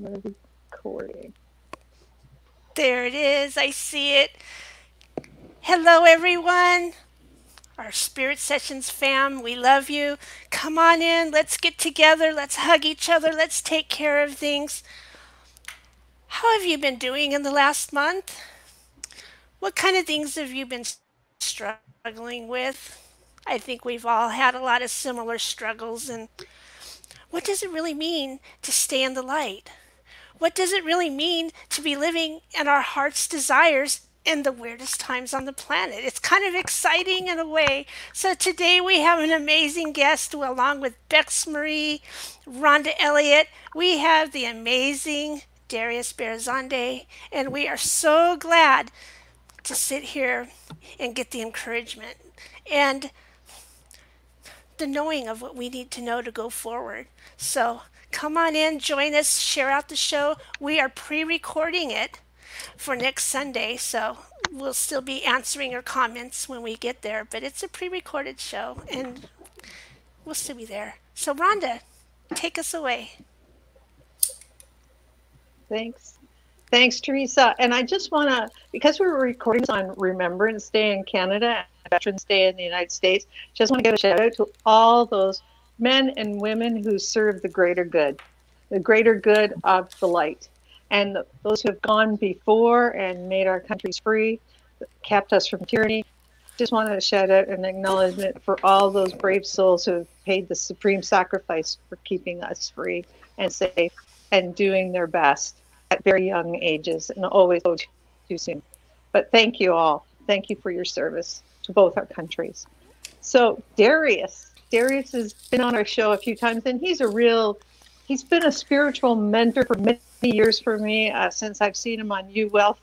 Recording. There it is. I see it. Hello, everyone. Our Spirit Sessions fam, we love you. Come on in. Let's get together. Let's hug each other. Let's take care of things. How have you been doing in the last month? What kind of things have you been struggling with? I think we've all had a lot of similar struggles. And what does it really mean to stay in the light? What does it really mean to be living in our heart's desires in the weirdest times on the planet? It's kind of exciting in a way. So today we have an amazing guest along with Bex Marie, Rhonda Elliott. We have the amazing Darius Barazandeh, and we are so glad to sit here and get the encouragement and the knowing of what we need to know to go forward. So come on in, join us, share out the show. We are pre recording it for next Sunday, so we'll still be answering your comments when we get there, but it's a pre recorded show and we'll still be there. So, Rhonda, take us away. Thanks. Thanks, Teresa. And I just want to, because we were recording on Remembrance Day in Canada and Veterans Day in the United States, just want to give a shout out to all those men and women who serve the greater good of the light. And those who have gone before and made our countries free, kept us from tyranny. Just wanted to shout out an acknowledgement for all those brave souls who have paid the supreme sacrifice for keeping us free and safe and doing their best at very young ages and always go too soon. But thank you all. Thank you for your service to both our countries. So Darius has been on our show a few times, and he's been a spiritual mentor for many years for me since I've seen him on U Wealth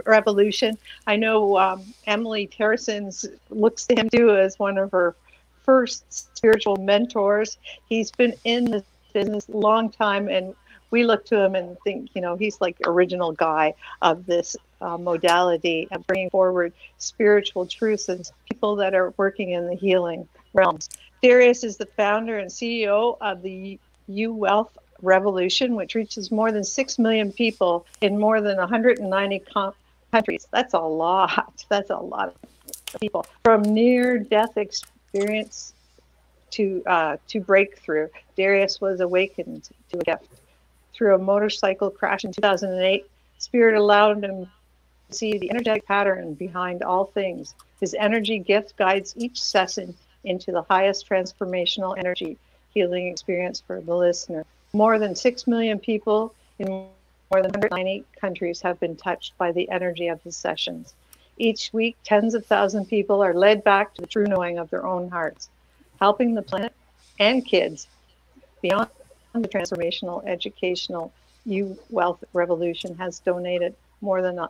Revolution. I know Emily Terrasons looks to him too as one of her first spiritual mentors. He's been in this business a long time, and we look to him and think, he's like the original guy of this modality of bringing forward spiritual truths and people that are working in the healing realms. Darius is the founder and CEO of the U Wealth Revolution, which reaches more than 6 million people in more than 190 countries. That's a lot. That's a lot of people. From near-death experience to breakthrough, Darius was awakened to a gift. Through a motorcycle crash in 2008, Spirit allowed him to see the energetic pattern behind all things. His energy gift guides each session into the highest transformational energy healing experience for the listener. More than 6 million people in more than 190 countries have been touched by the energy of his sessions. Each week, tens of thousands of people are led back to the true knowing of their own hearts, helping the planet and kids beyond the transformational educational U Wealth Revolution has donated more than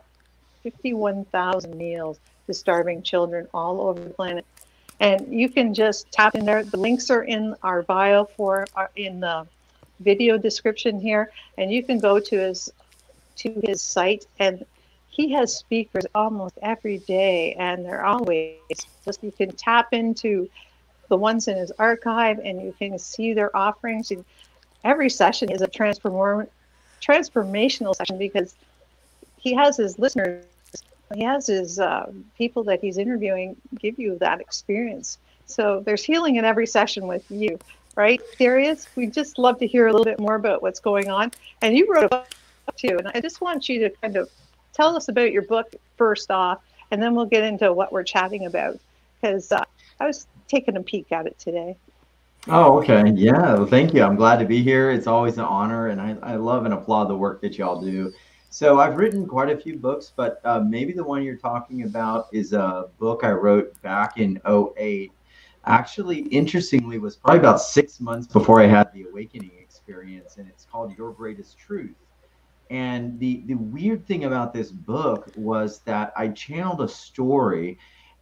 51,000 meals to starving children all over the planet. And you can just tap in there. The links are in our bio in the video description here, and you can go to his site, and he has speakers almost every day, and they're always just, you can tap into the ones in his archive and you can see their offerings. Every session is a transformational session because he has his listeners, he has his people that he's interviewing give you that experience. So there's healing in every session with you, right, Darius? We'd just love to hear a little bit more about what's going on. And you wrote a book too, and I just want you to kind of tell us about your book first off, and then we'll get into what we're chatting about, because I was taking a peek at it today. Oh, okay. Yeah. Well, thank you. I'm glad to be here. It's always an honor, and I love and applaud the work that y'all do. So I've written quite a few books, but maybe the one you're talking about is a book I wrote back in '08. Actually, interestingly, was probably about 6 months before I had the awakening experience, and it's called Your Greatest Truth. And the weird thing about this book was that I channeled a story,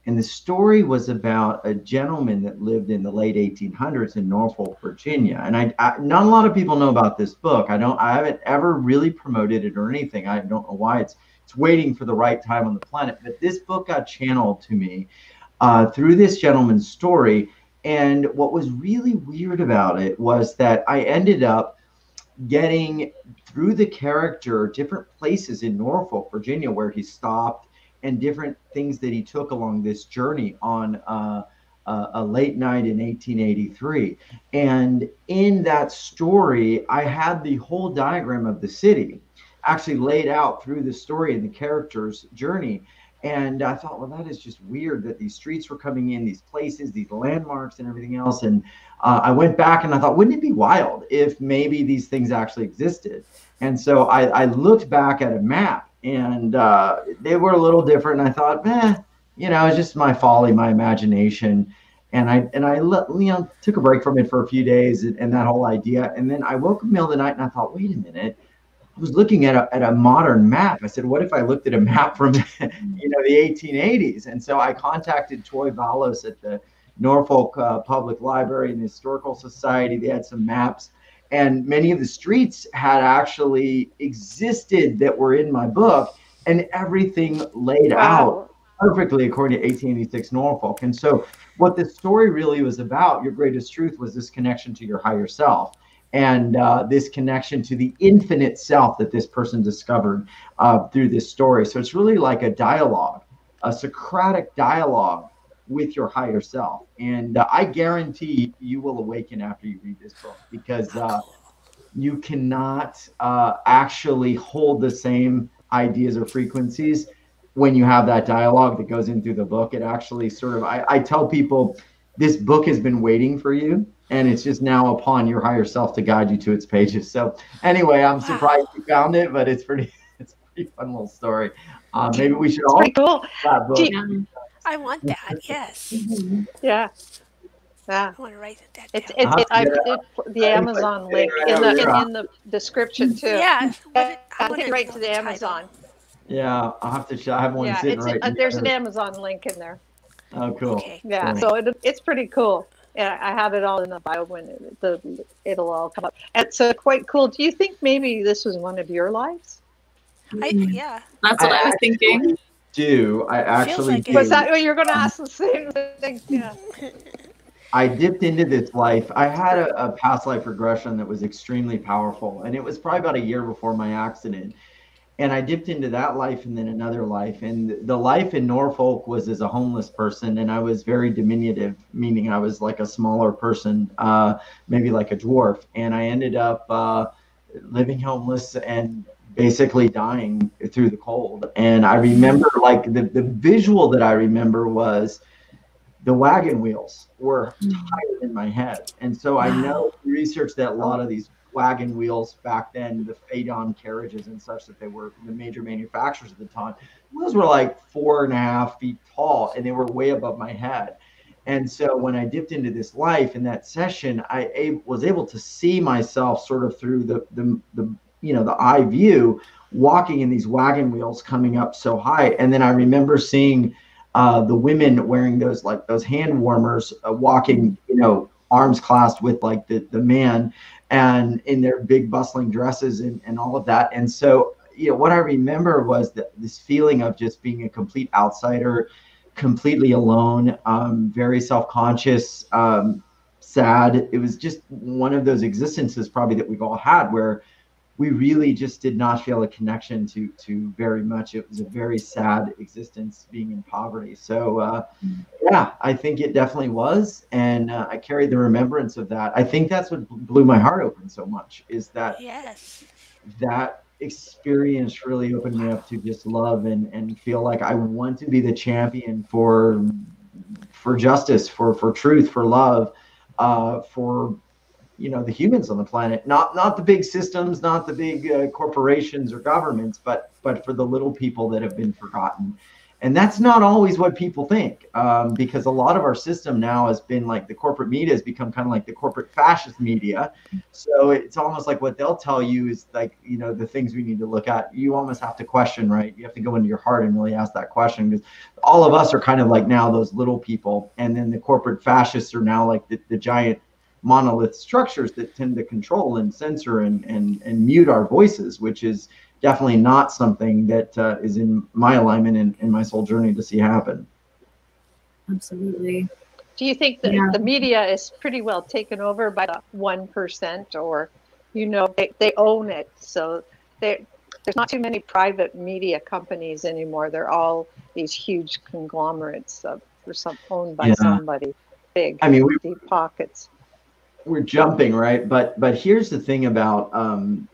and the story was about a gentleman that lived in the late 1800s in Norfolk, Virginia. And not a lot of people know about this book. I haven't ever really promoted it or anything. I don't know why. It's waiting for the right time on the planet. But this book got channeled to me through this gentleman's story. And what was really weird about it was that I ended up getting through the character different places in Norfolk, Virginia, where he stopped, and different things that he took along this journey on a late night in 1883. And in that story, I had the whole diagram of the city actually laid out through the story and the character's journey. And I thought, well, that is just weird that these streets were coming in, these places, these landmarks, and everything else. And I went back and I thought, wouldn't it be wild if maybe these things actually existed? And so I looked back at a map, and they were a little different. And I thought, it's just my folly, my imagination. And I took a break from it for a few days, and that whole idea. And then I woke up in the middle of the night and I thought, wait a minute. I was looking at a modern map. I said, what if I looked at a map from, the 1880s? And so I contacted Troy Vallos at the Norfolk Public Library and the Historical Society. They had some maps, and many of the streets had actually existed that were in my book, and everything laid out perfectly according to 1886 Norfolk. And so what the story really was about, Your Greatest Truth, was this connection to your higher self. And this connection to the infinite self that this person discovered through this story. So it's really like a dialogue, a Socratic dialogue with your higher self. And I guarantee you will awaken after you read this book, because you cannot actually hold the same ideas or frequencies when you have that dialogue that goes in through the book. It actually sort of, I tell people, this book has been waiting for you, and it's just now upon your higher self to guide you to its pages. So anyway, I'm surprised you found it, but it's a pretty fun little story. Maybe we should all cool. That book. I want that. Yes. Yeah. I want to write that down. I put the Amazon link in the description too. Yeah. I put it right to the Amazon. Yeah, I'll have to show. I have one sitting right there. There's an Amazon link in there. Oh, cool. Okay. Yeah, Cool. so it's pretty cool. Yeah, I have it all in the bio when it'll all come up. And so quite cool. Do you think maybe this was one of your lives? Yeah. That's what I was thinking. I actually like do. Was that what you're going to ask the same thing? Yeah. I dipped into this life. I had a past life regression that was extremely powerful, and it was probably about a year before my accident. And I dipped into that life and then another life. And the life in Norfolk was as a homeless person, and I was very diminutive, meaning I was like a smaller person, maybe like a dwarf. And I ended up living homeless and basically dying through the cold. And I remember, like, the visual that I remember was the wagon wheels were tired in my head. And so I know through research that a lot of these wagon wheels back then, the Phaeton carriages and such, that they were the major manufacturers at the time, those were like 4.5 feet tall, and they were way above my head. And so when I dipped into this life in that session, I was able to see myself sort of through the eye view, walking in these wagon wheels coming up so high. And then I remember seeing the women wearing those hand warmers, walking, arms clasped with like the man, and in their big bustling dresses and all of that. And so, what I remember was this feeling of just being a complete outsider, completely alone, very self-conscious, sad. It was just one of those existences probably that we've all had, where we really just did not feel a connection to very much. It was a very sad existence, being in poverty. So yeah, I think it definitely was. And I carried the remembrance of that. I think that's what blew my heart open so much, is that that experience really opened me up to just love and feel like I want to be the champion for justice, for truth, for love, for the humans on the planet, not the big systems, not the big corporations or governments, but for the little people that have been forgotten. And that's not always what people think, because a lot of our system now has been like, the corporate media has become kind of like the corporate fascist media. So it's almost like what they'll tell you is like, the things we need to look at. You almost have to question, right? You have to go into your heart and really ask that question, because all of us are kind of like now those little people. And then the corporate fascists are now like the giant monolith structures that tend to control and censor and mute our voices, which is definitely not something that is in my alignment and in my soul journey to see happen. Absolutely. Do you think that the media is pretty well taken over by the 1%, or you know, they own it. So there's not too many private media companies anymore. They're all these huge conglomerates owned by Yeah. somebody big, I mean, deep pockets. we're jumping, right? But here's the thing about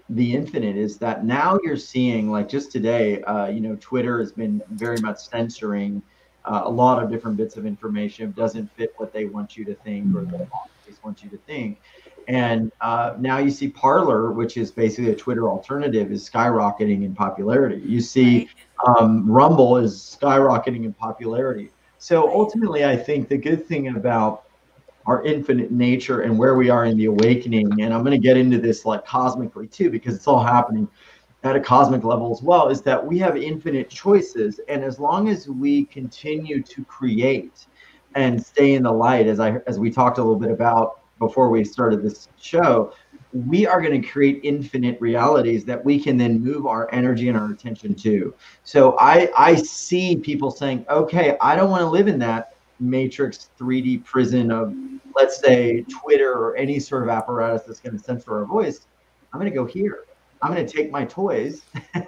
the infinite is that now you're seeing, like just today, you know, Twitter has been very much censoring a lot of different bits of information. It doesn't fit what they want you to think or the audience wants you to think. And now you see Parler, which is basically a Twitter alternative, is skyrocketing in popularity. You see Rumble is skyrocketing in popularity. So ultimately, I think the good thing about our infinite nature and where we are in the awakening, and I'm going to get into this like cosmically too, because it's all happening at a cosmic level as well, is that we have infinite choices. And as long as we continue to create and stay in the light, as we talked a little bit about before we started this show, we are going to create infinite realities that we can then move our energy and our attention to. So I see people saying, okay, I don't want to live in that matrix 3D prison of, let's say, Twitter or any sort of apparatus that's going to censor our voice. I'm going to go here. I'm going to take my toys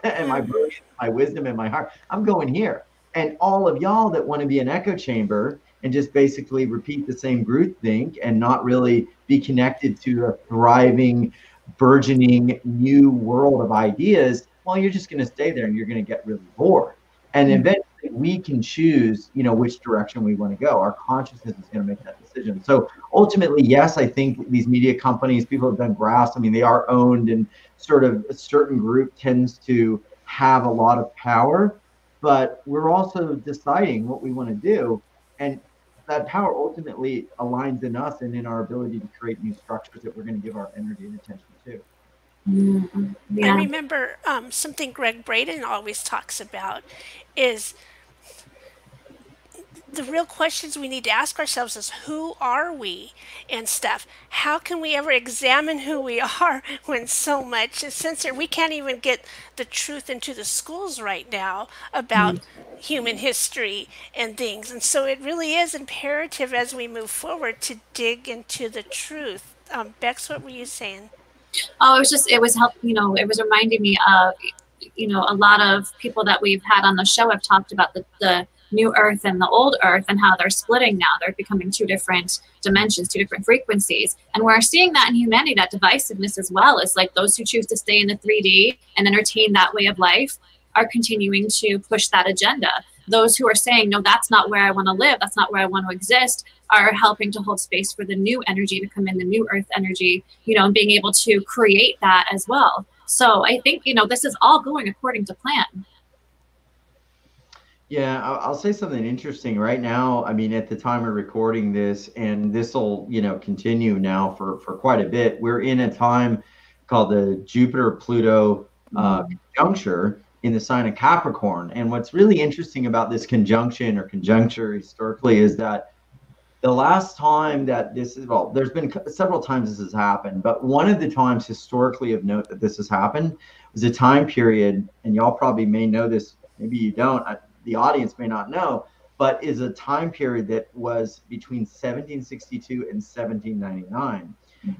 and my brilliance, my wisdom, and my heart. I'm going here. And all of y'all that want to be an echo chamber and just basically repeat the same groupthink and not really be connected to a thriving, burgeoning new world of ideas, well, you're just going to stay there and you're going to get really bored. And eventually we can choose, you know, which direction we want to go. Our consciousness is going to make that decision. So ultimately, yes, I think these media companies, people have done graphs. I mean, they are owned, and sort of a certain group tends to have a lot of power, but we're also deciding what we want to do. And that power ultimately aligns in us and in our ability to create new structures that we're going to give our energy and attention to. I remember something Greg Braden always talks about is the real questions we need to ask ourselves is, who are we and stuff? How can we ever examine who we are when so much is censored? We can't even get the truth into the schools right now about human history and things. And so it really is imperative as we move forward to dig into the truth. Bex, what were you saying? Oh, it was helping, you know, it was reminding me of, you know, a lot of people that we've had on the show have talked about the new earth and the old earth and how they're splitting now. They're becoming two different dimensions, two different frequencies. And we're seeing that in humanity, that divisiveness as well. It's like those who choose to stay in the 3D and entertain that way of life are continuing to push that agenda. Those who are saying, no, that's not where I want to live, that's not where I want to exist, are helping to hold space for the new energy to come in, the new earth energy, you know, and being able to create that as well. So I think, you know, this is all going according to plan. Yeah, I'll say something interesting right now. I mean, at the time of recording this, and this will, you know, continue now for quite a bit, we're in a time called the Jupiter-Pluto conjuncture in the sign of Capricorn. And what's really interesting about this conjunction or conjuncture historically is that the last time that this is, well, there's been several times this has happened, but one of the times historically of note that this has happened was a time period, and y'all probably may know this, maybe you don't, the audience may not know, but is a time period that was between 1762 and 1799.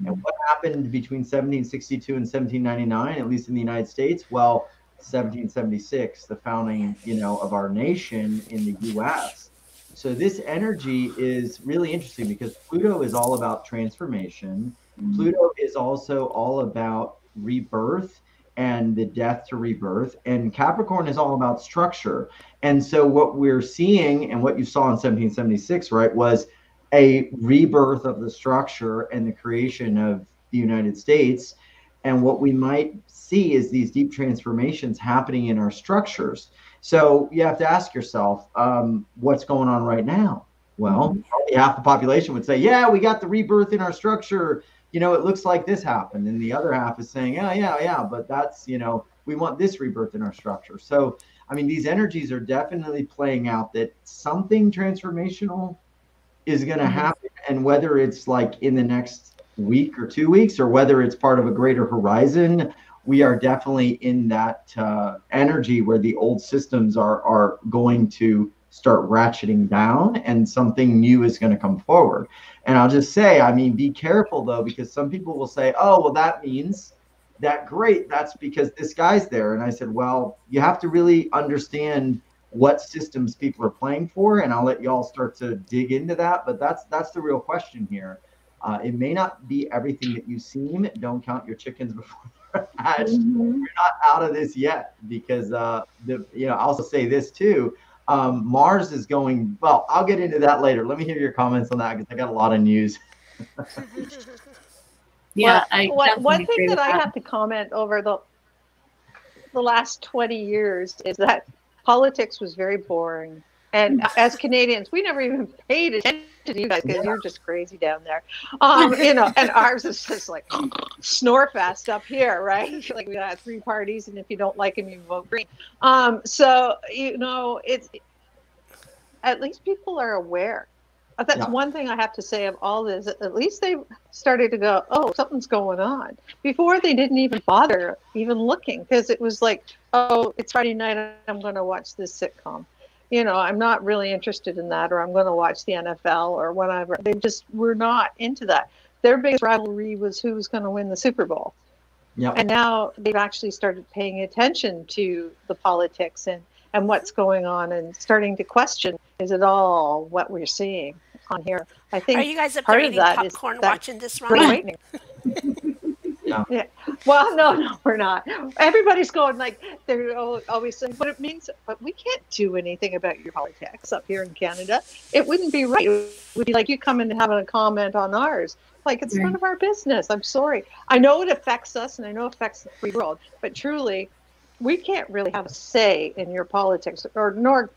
And what happened between 1762 and 1799, at least in the United States? Well, 1776, the founding, you know, of our nation in the U.S. So this energy is really interesting because Pluto is all about transformation. Pluto is also all about rebirth and the death to rebirth. And Capricorn is all about structure. And so what we're seeing, and what you saw in 1776, right, was a rebirth of the structure and the creation of the United States. And what we might see is these deep transformations happening in our structures. So you have to ask yourself, what's going on right now? Well, probably half the population would say, yeah, we got the rebirth in our structure. You know, it looks like this happened. And the other half is saying, yeah, but that's, you know, we want this rebirth in our structure. So, I mean, these energies are definitely playing out that something transformational is going to happen. And whether it's like in the next week or 2 weeks, or whether it's part of a greater horizon, we are definitely in that energy where the old systems are going to start ratcheting down and something new is going to come forward. And I'll just say, I mean, be careful though, because some people will say, oh, well, that means that great, that's because this guy's there. And I said, well, you have to really understand what systems people are playing for, and I'll let y'all start to dig into that. But that's the real question here. It may not be everything that you seem. Don't count your chickens before they're hatched. You're not out of this yet, because I'll also say this too. Mars is going well. I'll get into that later. Let me hear your comments on that, because I got a lot of news. Yeah, one thing that I have to comment over the last 20 years is that politics was very boring. And as Canadians, we never even paid attention to you guys, because you're just crazy down there. And ours is just like snore fest up here, right? Like, we got 3 parties, and if you don't like them, you vote green. So, it's, at least people are aware. That's one thing I have to say of all this. At least they started to go, oh, something's going on. Before, they didn't even bother even looking, because it was like, oh, it's Friday night, I'm going to watch this sitcom. I'm not really interested in that, or I'm going to watch the NFL or whatever. They just were not into that. Their biggest rivalry was who was going to win the Super Bowl. Yep. And now they've actually started paying attention to the politics and what's going on, and starting to question, is it all what we're seeing on here? I think. Are you guys up there eating popcorn watching this, Ron? Yeah. Well, no, we're not. Everybody's going, like, they're always saying, but we can't do anything about your politics up here in Canada. It wouldn't be right. It would be like you come in and having a comment on ours. Like, it's none of our business. I'm sorry. I know it affects us, and I know it affects the free world, but truly, we can't really have a say in your politics, nor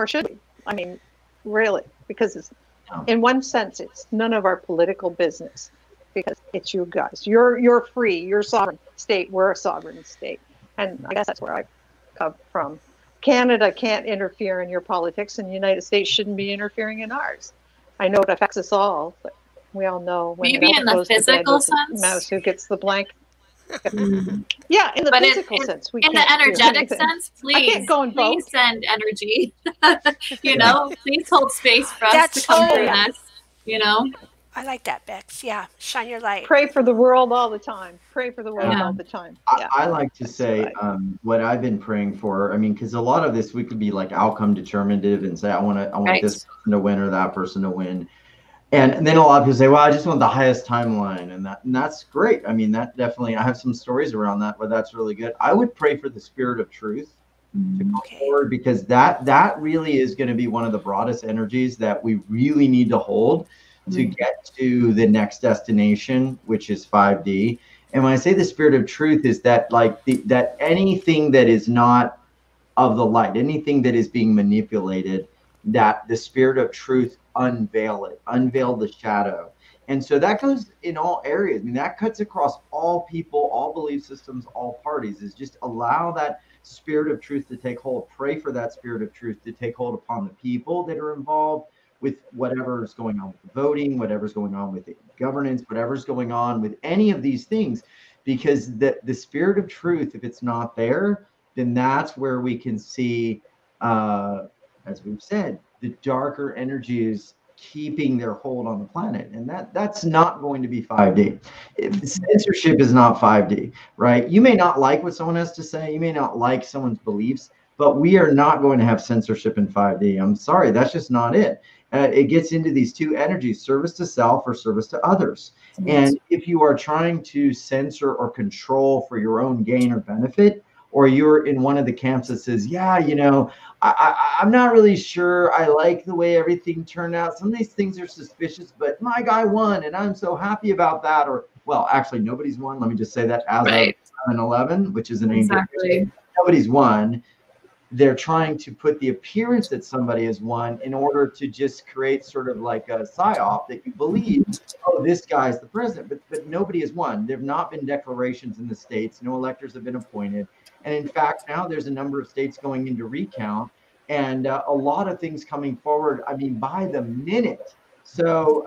should we. I mean, really, because in one sense, it's none of our political business, because it's you guys. You're free. You're a sovereign state. We're a sovereign state, and I guess that's where I come from. Canada can't interfere in your politics, and the United States shouldn't be interfering in ours. I know it affects us all, but we all know when maybe in the physical sense, mouse who gets the blank. Yeah, in the physical sense. In the energetic sense, please, I can't go in both. Please send energy. Please hold space for us to come through this. I like that, Bex. Yeah, shine your light. Pray for the world all the time. Pray for the world all the time. Yeah. I like to say what I've been praying for. I mean, because a lot of this, we could be like outcome determinative and say, I want this person to win or that person to win. And then a lot of people say, well, I just want the highest timeline, and that's great. I mean, that definitely, I have some stories around that, but that's really good. I would pray for the spirit of truth to go forward, because that really is going to be one of the broadest energies that we really need to hold to get to the next destination, which is 5D. And when I say the spirit of truth, is that like that anything that is not of the light, anything that is being manipulated, that the spirit of truth unveil the shadow. And so that goes in all areas. I mean, that cuts across all people, all belief systems, all parties, is just allow that spirit of truth to take hold. Pray for that spirit of truth to take hold upon the people that are involved with whatever's going on with the voting, whatever's going on with the governance, whatever's going on with any of these things, because the spirit of truth, if it's not there, then that's where we can see, as we've said, the darker energies keeping their hold on the planet. And that's not going to be 5D. Censorship is not 5D, right? You may not like what someone has to say. You may not like someone's beliefs, but we are not going to have censorship in 5D. I'm sorry, that's just not it. It gets into these two energies, service to self or service to others. And if you are trying to censor or control for your own gain or benefit, or you're in one of the camps that says, yeah, I'm not really sure I like the way everything turned out. Some of these things are suspicious, but my guy won, and I'm so happy about that. Or, well, actually, nobody's won. Let me just say that as of 9/11, which is an angel. Nobody's won. They're trying to put the appearance that somebody has won in order to just create sort of like a psyop that you believe, oh, this guy's the president. But nobody has won. There have not been declarations in the states. No electors have been appointed. And in fact, now there's a number of states going into recount, and a lot of things coming forward, I mean, by the minute. So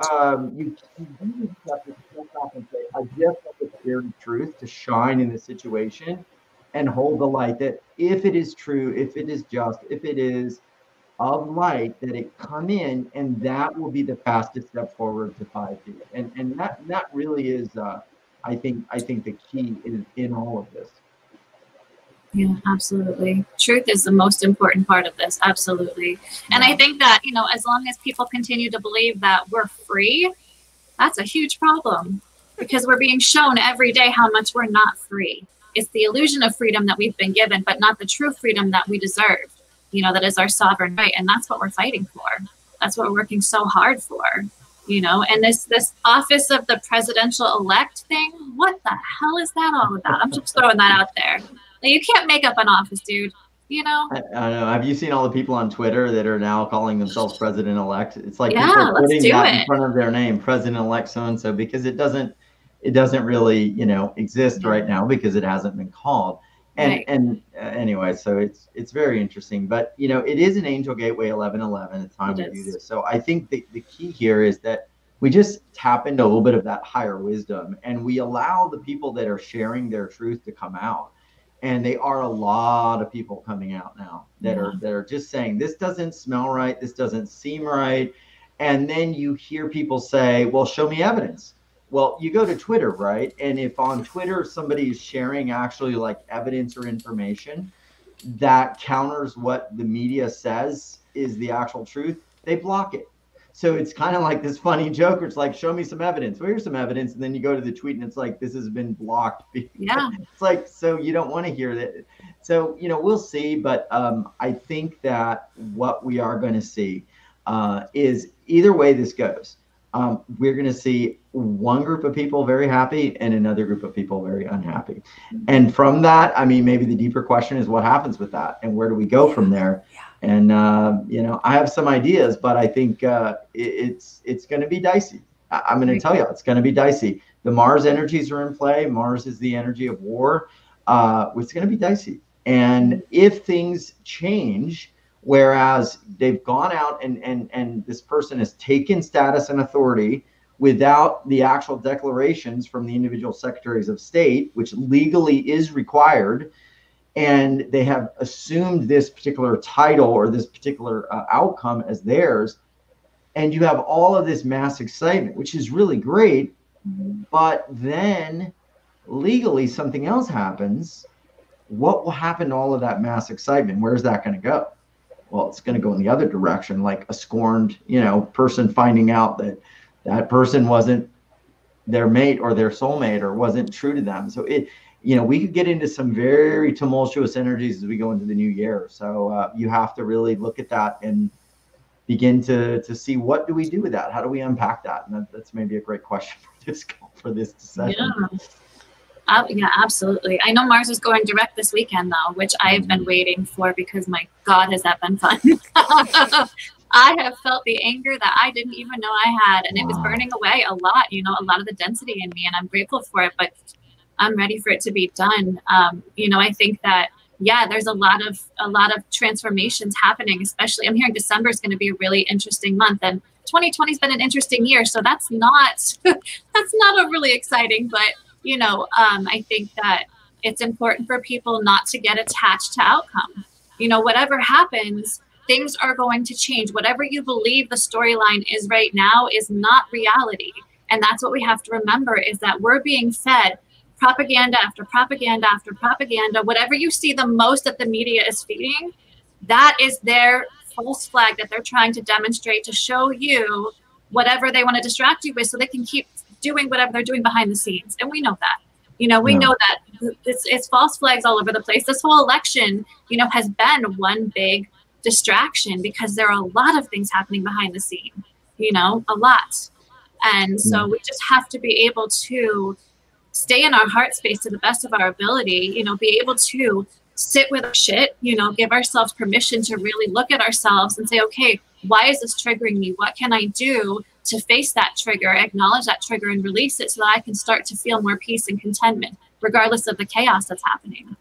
you really have to step back and say, I just want the spirit of truth to shine in this situation and hold the light, that if it is true, if it is just, if it is of light, that it come in, and that will be the fastest step forward to 5D. And that really is I think the key is in all of this. Yeah, absolutely. Truth is the most important part of this. Absolutely. And I think that, you know, as long as people continue to believe that we're free, that's a huge problem, because we're being shown every day how much we're not free. It's the illusion of freedom that we've been given, but not the true freedom that we deserve. You know, that is our sovereign right. And that's what we're fighting for. That's what we're working so hard for, you know. And this office of the presidential elect thing, what the hell is that all about? I'm just throwing that out there. Like, you can't make up an office, dude. You know? I know. Have you seen all the people on Twitter that are now calling themselves president-elect? It's like Yeah, people are putting that in front of their name, president-elect so-and-so, because it doesn't really, you know, exist right now because it hasn't been called. And anyway, so it's very interesting. But, you know, it is an Angel Gateway 1111 at the time we do this. So I think the key here is that we just tap into a little bit of that higher wisdom, and we allow the people that are sharing their truth to come out. And they are a lot of people coming out now that are just saying, this doesn't smell right, this doesn't seem right. And then you hear people say, well, show me evidence. Well, you go to Twitter, right? And if on Twitter somebody is sharing actually like evidence or information that counters what the media says is the actual truth, they block it. So it's kind of like this funny joke where it's like, show me some evidence. Well, here's some evidence. And then you go to the tweet and it's like, this has been blocked. Yeah. It's like, so you don't want to hear that. So, you know, we'll see. But I think that what we are going to see is either way this goes, we're going to see one group of people very happy and another group of people very unhappy. And from that, I mean, maybe the deeper question is what happens with that and where do we go from there? And, you know, I have some ideas, but I think it's going to be dicey. I'm going to tell you, it's going to be dicey. The Mars energies are in play. Mars is the energy of war. It's going to be dicey. And if things change, whereas they've gone out and this person has taken status and authority without the actual declarations from the individual secretaries of state, which legally is required, and they have assumed this particular title or this particular outcome as theirs, and you have all of this mass excitement, which is really great, but then legally something else happens. What will happen to all of that mass excitement? Where's that going to go? Well, it's going to go in the other direction, like a scorned, you know, person finding out that that person wasn't their mate or their soulmate or wasn't true to them. So it, you know, we could get into some very tumultuous energies as we go into the new year. So you have to really look at that and begin to see, what do we do with that? How do we unpack that? And that's maybe a great question for this session. Yeah, absolutely. I know Mars is going direct this weekend, though, which I've been waiting for because, my God, has that been fun. I have felt the anger that I didn't even know I had, and it was burning away a lot, you know, a lot of the density in me, and I'm grateful for it, but I'm ready for it to be done. You know, I think that, yeah, there's a lot of transformations happening, especially I'm hearing December is going to be a really interesting month, and 2020 has been an interesting year, so that's not a really exciting, but you know, I think that it's important for people not to get attached to outcome. You know, whatever happens, things are going to change. Whatever you believe the storyline is right now is not reality. And that's what we have to remember, is that we're being fed propaganda after propaganda after propaganda. Whatever you see the most that the media is feeding, that is their false flag that they're trying to demonstrate to show you whatever they want to distract you with, so they can keep doing whatever they're doing behind the scenes. And we know that, you know, we know that it's false flags all over the place. This whole election, you know, has been one big distraction because there are a lot of things happening behind the scene, you know, a lot. And so we just have to be able to stay in our heart space to the best of our ability, you know, be able to sit with our shit, you know, give ourselves permission to really look at ourselves and say, okay, why is this triggering me? What can I do to face that trigger, acknowledge that trigger, and release it so that I can start to feel more peace and contentment, regardless of the chaos that's happening.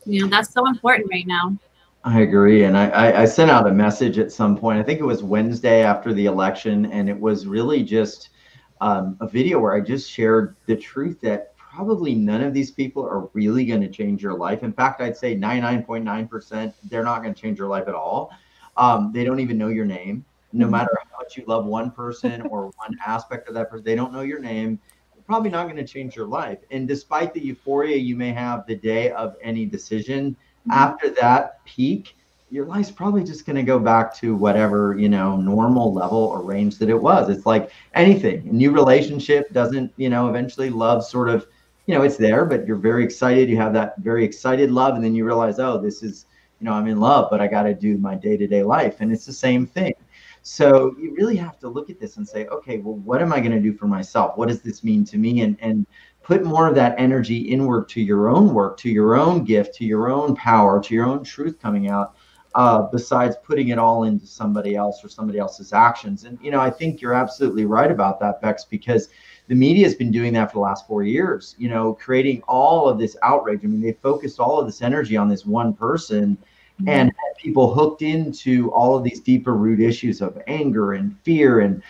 You know, that's so important right now. I agree. And I sent out a message at some point, I think it was Wednesday after the election, and it was really just a video where I just shared the truth that probably none of these people are really going to change your life. In fact, I'd say 99.9%, they're not going to change your life at all. They don't even know your name. No matter how much you love one person or one aspect of that person, they don't know your name. probably not going to change your life. And despite the euphoria you may have the day of any decision, after that peak, your life's probably just going to go back to whatever, normal level or range that it was. It's like anything. A new relationship doesn't, eventually love sort of, it's there, but you're very excited. You have that very excited love. And then you realize, oh, this is, I'm in love, but I got to do my day-to-day life. And it's the same thing. So you really have to look at this and say, okay, well, what am I going to do for myself? What does this mean to me? And put more of that energy inward to your own work, to your own gift, to your own power, to your own truth coming out, besides putting it all into somebody else or somebody else's actions. And, I think you're absolutely right about that, Bex, because the media has been doing that for the last 4 years, creating all of this outrage. I mean, they focused all of this energy on this one person and had people hooked into all of these deeper root issues of anger and fear and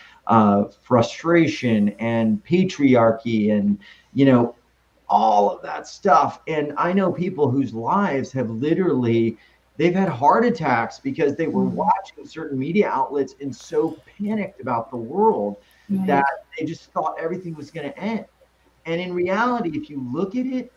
frustration and patriarchy and, all of that stuff. And I know people whose lives have literally, they've had heart attacks because they were watching certain media outlets and so panicked about the world that they just thought everything was going to end. And in reality, if you look at it,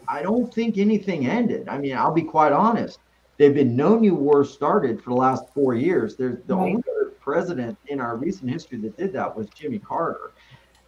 I don't think anything ended. I mean, I'll be quite honest. There've been no new wars started for the last 4 years. There's the only other president in our recent history that did that was Jimmy Carter.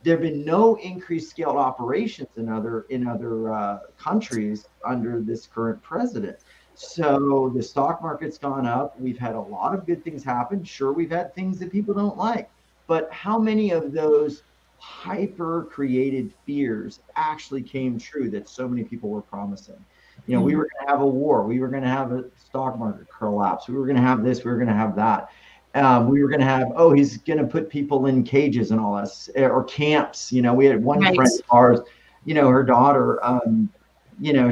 There have been no increased scaled operations in other countries under this current president. So the stock market's gone up. We've had a lot of good things happen. Sure, we've had things that people don't like, but how many of those hyper created fears actually came true that so many people were promising? We were going to have a war. We were going to have a stock market collapse. We were going to have this. We were going to have that. We were going to have, he's going to put people in cages and all that, or camps. We had one friend of ours, her daughter,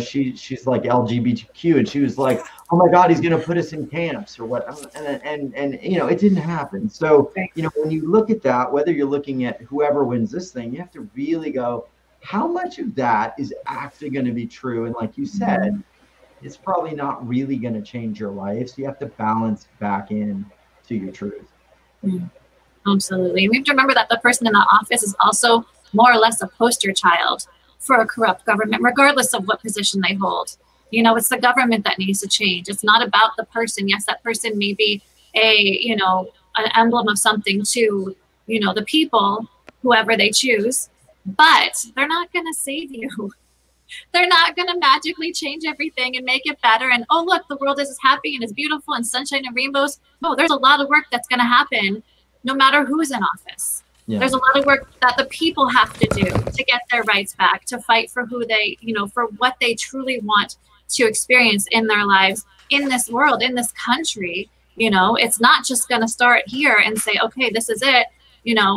she's like LGBTQ, and she was like, oh my God, he's going to put us in camps or what? And it didn't happen. So, when you look at that, whether you're looking at whoever wins this thing, you have to really go, how much of that is actually going to be true? And like you said, it's probably not really going to change your life. So you have to balance back in to your truth. Absolutely. And we have to remember that the person in the office is also more or less a poster child for a corrupt government, regardless of what position they hold. It's the government that needs to change. It's not about the person. Yes, that person may be an emblem of something to, the people, whoever they choose, but they're not going to save you. They're not going to magically change everything and make it better. And, oh, look, the world is happy and is beautiful and sunshine and rainbows. No, there's a lot of work that's going to happen no matter who's in office. There's a lot of work that the people have to do to get their rights back, to fight for who they, for what they truly want to experience in their lives, in this world, in this country. It's not just going to start here and say, okay, this is it.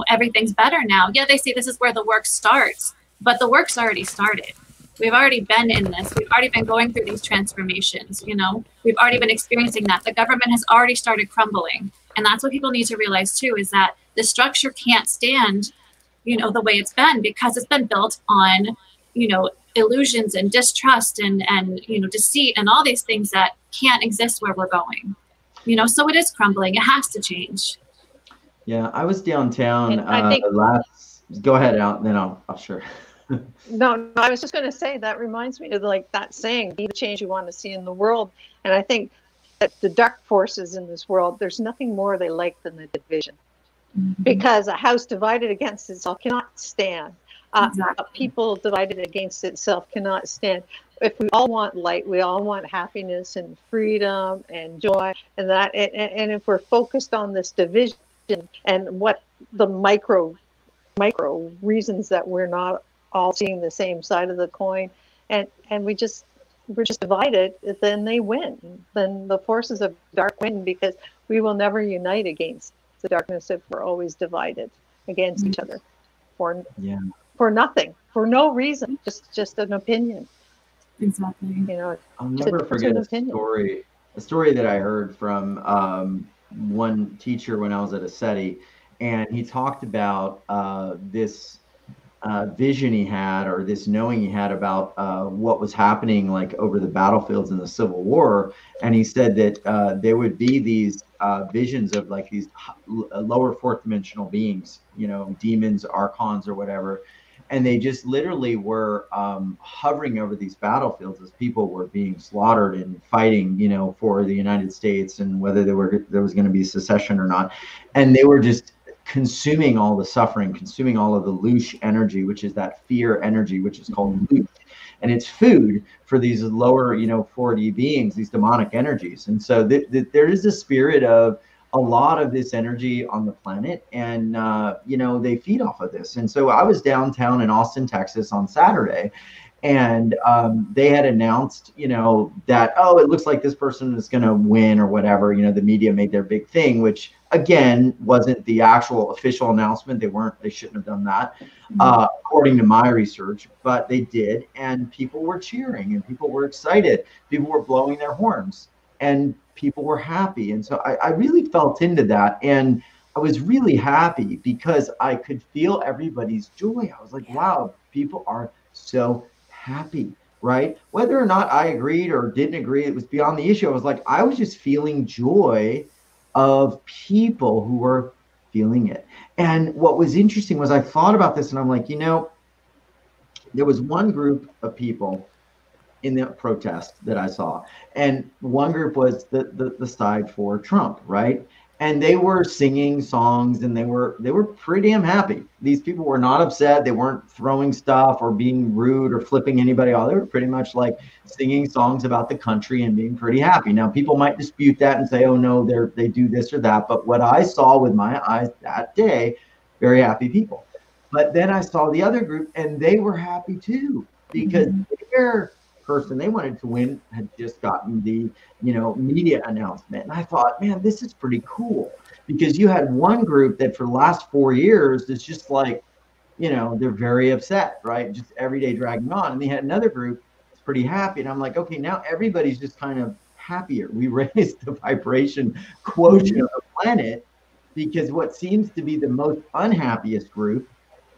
Everything's better now. Yeah, they say this is where the work starts, but the work's already started. We've already been in this. We've already been going through these transformations. We've already been experiencing that. The government has already started crumbling. And that's what people need to realize too, is that the structure can't stand, the way it's been, because it's been built on, illusions and distrust and deceit and all these things that can't exist where we're going. So it is crumbling. It has to change. Yeah, I was downtown go ahead, Al, and then I'll sure. No, I was just going to say, that reminds me of like that saying, be the change you want to see in the world. And I think that the dark forces in this world, there's nothing more they like than the division. Because a house divided against itself cannot stand. A people divided against itself cannot stand. If we all want light, we all want happiness and freedom and joy, and that. And if we're focused on this division and what the micro reasons that we're not all seeing the same side of the coin, and we're just divided, then they win. Then the forces of dark win, because we will never unite against the darkness if we're always divided against each other for nothing, for no reason, just an opinion. Exactly. I'll never forget a story that I heard from one teacher when I was at a SETI, and he talked about this vision he had, or this knowing he had about what was happening like over the battlefields in the Civil War. And he said that there would be these visions of like these lower fourth dimensional beings, demons, archons, or whatever. And they just literally were hovering over these battlefields as people were being slaughtered and fighting, you know, for the United States and whether there was going to be secession or not. And they were just consuming all the suffering, consuming all of the loosh energy, which is that fear energy, which is called loosh. And it's food for these lower, you know, 4D beings, these demonic energies. And so there is a spirit of a lot of this energy on the planet, and you know, they feed off of this. And so I was downtown in Austin, Texas on Saturday, and they had announced, you know, that, oh, it looks like this person is going to win or whatever. You know, the media made their big thing, which again wasn't the actual official announcement. They shouldn't have done that, according to my research, but they did, and people were cheering and people were excited. People were blowing their horns and people were happy. And so I really felt into that, and I was really happy because I could feel everybody's joy. I was like, wow, people are so happy, right? Whether or not I agreed or didn't agree, it was beyond the issue. I was like, I was just feeling joy of people who were feeling it. And what was interesting was I thought about this, and I'm like, you know, there was one group of people in the protest that I saw, and one group was the side for Trump, right? And they were singing songs, and they were pretty damn happy. These people were not upset. They weren't throwing stuff or being rude or flipping anybody off. They were pretty much like singing songs about the country and being pretty happy. Now, people might dispute that and say, oh no, they do this or that. But what I saw with my eyes that day, very happy people. But then I saw the other group, and they were happy too, because their person they wanted to win had just gotten the, you know, media announcement. And I thought, man, this is pretty cool, because you had one group that for the last 4 years is just like, you know, they're very upset, right? Just every day dragging on. And they had another group that's pretty happy. And I'm like, okay, now everybody's just kind of happier. We raised the vibration quotient of the planet, because what seems to be the most unhappiest group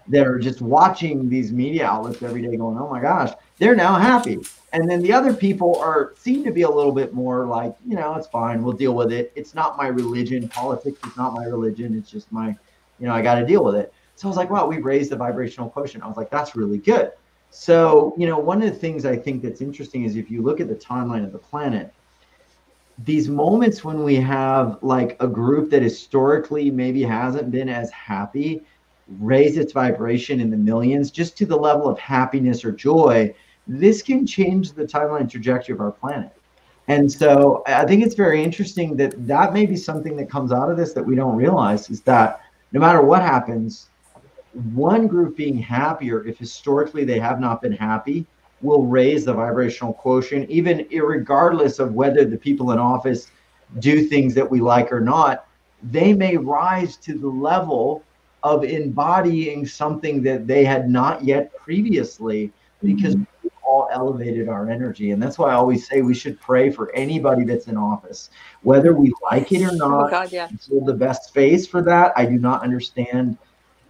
that are just watching these media outlets every day going, oh my gosh, they're now happy. And then the other people seem to be a little bit more like, you know, it's fine, we'll deal with it. It's not my religion. Politics is not my religion. It's just my, you know, I got to deal with it. So I was like, wow, we raised the vibrational quotient. I was like, that's really good. So, you know, one of the things I think that's interesting is if you look at the timeline of the planet, these moments when we have like a group that historically maybe hasn't been as happy, raise its vibration in the millions just to the level of happiness or joy, this can change the timeline trajectory of our planet. And so I think it's very interesting that may be something that comes out of this that we don't realize, is that no matter what happens, one group being happier, if historically they have not been happy, will raise the vibrational quotient, even irregardless of whether the people in office do things that we like or not. They may rise to the level of embodying something that they had not yet previously, because we all elevated our energy. And that's why I always say we should pray for anybody that's in office, whether we like it or not. Oh God, yeah. Hold the best face for that. I do not understand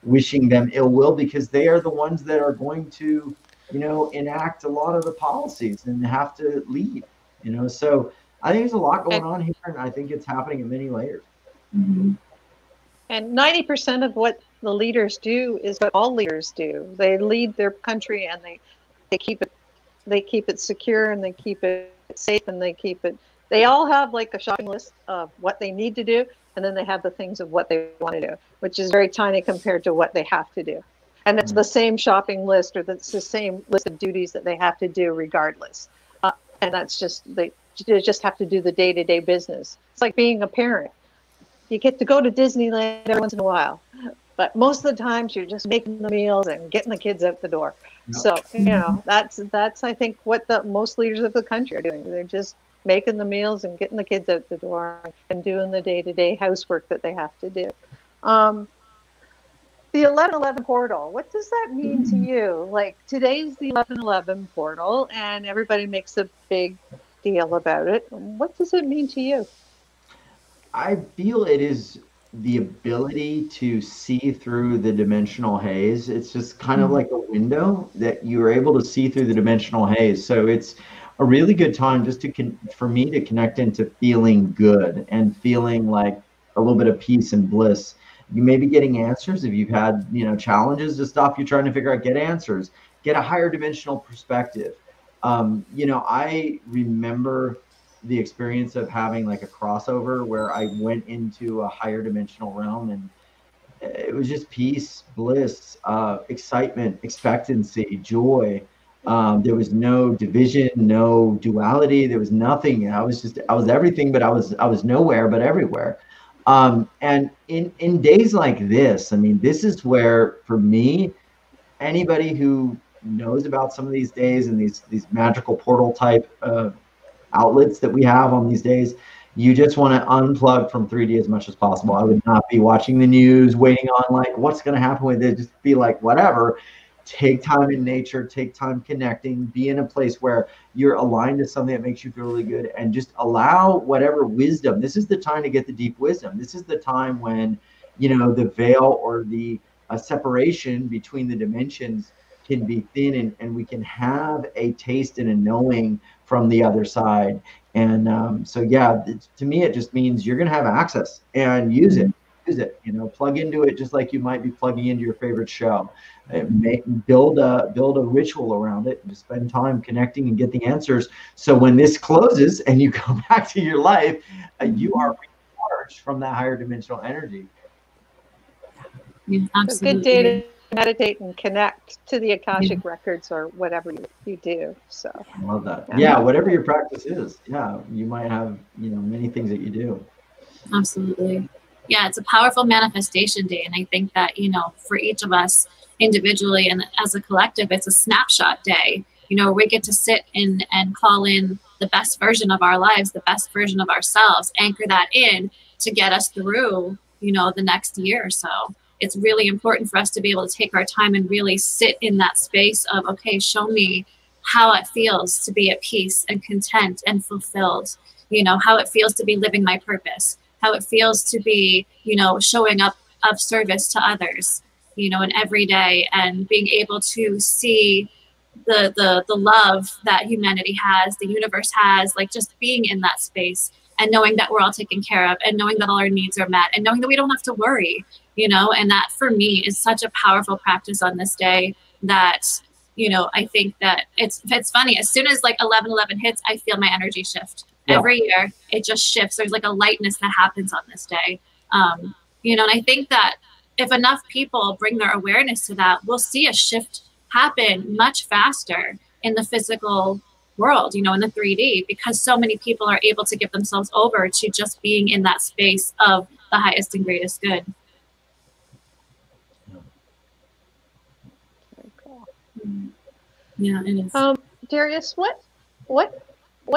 wishing them ill will, because they are the ones that are going to, you know, enact a lot of the policies and have to lead, you know. So I think there's a lot going on here, and I think it's happening in many layers. And 90% of what the leaders do is what all leaders do. They lead their country, and they keep it secure, and they keep it safe, and they all have like a shopping list of what they need to do, and then they have the things of what they want to do, which is very tiny compared to what they have to do. And it's the same shopping list, or that's the same list of duties that they have to do regardless. And that's just, they just have to do the day-to-day business. It's like being a parent. You get to go to Disneyland every once in a while, but most of the times you're just making the meals and getting the kids out the door. Yep. So, you know, that's I think what the most leaders of the country are doing. They're just making the meals and getting the kids out the door and doing the day-to-day housework that they have to do. The 1111 portal, what does that mean to you? Like, today's the 1111 portal, and everybody makes a big deal about it. What does it mean to you? I feel it is the ability to see through the dimensional haze. It's just kind of like a window that you are able to see through the dimensional haze. So it's a really good time just for me to connect into feeling good and feeling like a little bit of peace and bliss. You may be getting answers if you've had, challenges to stop you trying to figure out, get answers, get a higher dimensional perspective. I remember the experience of having like a crossover where I went into a higher dimensional realm, and it was just peace, bliss, excitement, expectancy, joy. There was no division, no duality. There was nothing. I was everything, but I was nowhere, but everywhere. And in days like this, I mean, this is where, for me, anybody who knows about some of these days and these magical portal type outlets that we have on these days, you just want to unplug from 3D as much as possible. I would not be watching the news, waiting on like what's going to happen with it. Just be like, whatever. Take time in nature, take time connecting, be in a place where you're aligned to something that makes you feel really good, and just allow whatever wisdom. This is the time to get the deep wisdom. This is the time when, the veil or the separation between the dimensions can be thin, and we can have a taste and a knowing from the other side. And so, yeah, to me, it just means you're going to have access and use it. Plug into it just like you might be plugging into your favorite show. Build a ritual around it and just spend time connecting and get the answers. So when this closes and you go back to your life, you are recharged from that higher dimensional energy. Yeah, absolutely. A good day to meditate and connect to the Akashic records or whatever you do. So I love that. Yeah, whatever your practice is. Yeah, you might have many things that you do. Absolutely. Yeah, it's a powerful manifestation day. And I think that, for each of us individually and as a collective, it's a snapshot day. We get to sit in and call in the best version of our lives, the best version of ourselves, anchor that in to get us through, the next year or so. It's really important for us to be able to take our time and really sit in that space of, okay, show me how it feels to be at peace and content and fulfilled, how it feels to be living my purpose, how it feels to be, showing up of service to others, in every day, and being able to see the love that humanity has, the universe has, like just being in that space and knowing that we're all taken care of and knowing that all our needs are met and knowing that we don't have to worry, and that for me is such a powerful practice on this day that, I think that it's funny. As soon as like 11/11 hits, I feel my energy shift. Yeah. Every year it just shifts. There's like a lightness that happens on this day. And I think that if enough people bring their awareness to that, we'll see a shift happen much faster in the physical world, in the 3D, because so many people are able to give themselves over to just being in that space of the highest and greatest good. Very cool. Yeah, it is. Darius, what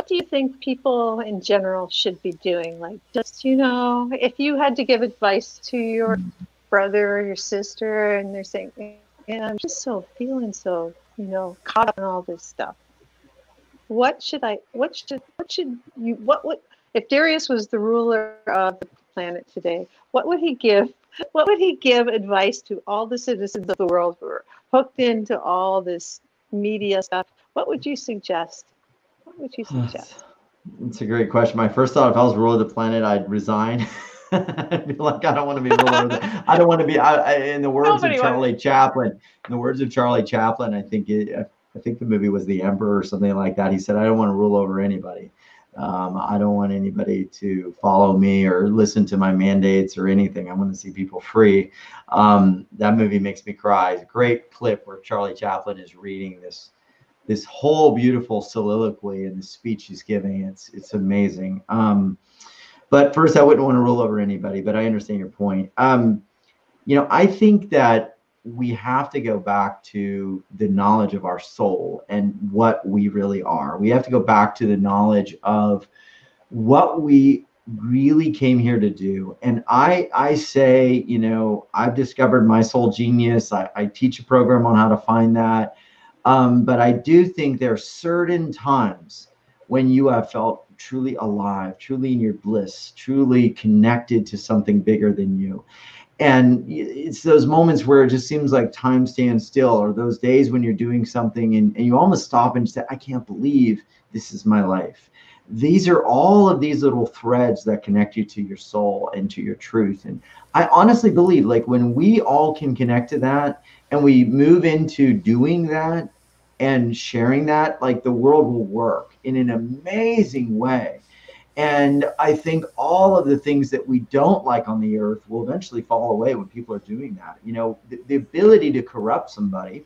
do you think people in general should be doing? Like, just, if you had to give advice to your brother or your sister and they're saying, I'm just feeling so, caught up in all this stuff. If Darius was the ruler of the planet today, what would he give advice to all the citizens of the world who are hooked into all this media stuff? What would you suggest? It's a great question. My first thought, if I was ruler of the planet, I'd resign. I'd be like, I don't want to be ruler. I don't want to be. In the words of Charlie Chaplin. I think the movie was The Emperor or something like that. He said, I don't want to rule over anybody. I don't want anybody to follow me or listen to my mandates or anything. I want to see people free. That movie makes me cry. It's a great clip where Charlie Chaplin is reading this whole beautiful soliloquy and the speech he's giving. It's amazing. But first, I wouldn't want to rule over anybody, but I understand your point. I think that we have to go back to the knowledge of our soul and what we really are. We have to go back to the knowledge of what we really came here to do. And I say, I've discovered my soul genius. I teach a program on how to find that. But I do think there are certain times when you have felt truly alive, truly in your bliss, truly connected to something bigger than you. And it's those moments where it just seems like time stands still, or those days when you're doing something and you almost stop and say, I can't believe this is my life. these are all of these little threads that connect you to your soul and to your truth. And I honestly believe, like, when we all can connect to that and we move into doing that and sharing that, like, the world will work in an amazing way. And I think all of the things that we don't like on the earth will eventually fall away when people are doing that. You know, the ability to corrupt somebody